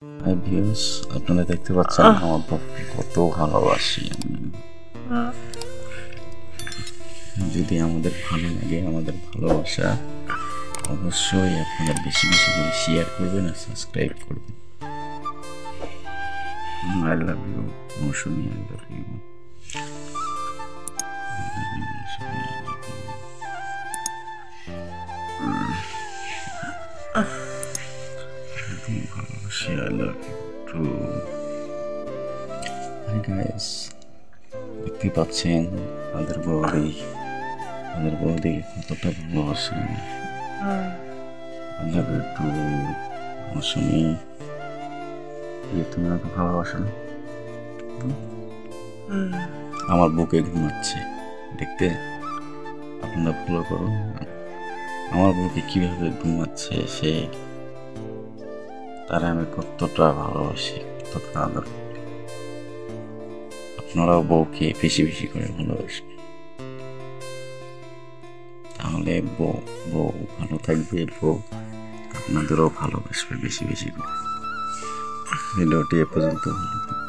Hi viewers, আপনারা দেখতে পাচ্ছেন আমার বউকে কত ভালোবাসি আমি। যদি আমাদের ভালো লাগে, আমাদের ভালোবাসা অবশ্যই আপনারা বেশি বেশি করে শেয়ার করবেন আর সাবস্ক্রাইব করবেন। I love you Moushumi, I love you. ভালোবাসি, I love you too. Hi guys, দেখতে পাচ্ছেন আমাদের বৌদি কতটা ভালোবাসেন। I love you too Moushumi. তুমি আমাকে ভালোবাসো না? আমার বুকে ঘুমাচ্ছে দেখতে, আপনারা ফলো করুন আমার বুকে কিভাবে ঘুমাচ্ছে সে, তারা আমি কতটা ভালোবাসি, কতটা আদর করি। আপনারাও বউকে বেশি বেশি করে ভালোবাসবেন, তাহলে বউ ভালো থাকবে, বউ আপনাদেরও ভালোবাসবে বেশি বেশি করে। ভিডিওটি এ পর্যন্ত ভালো থাকবে।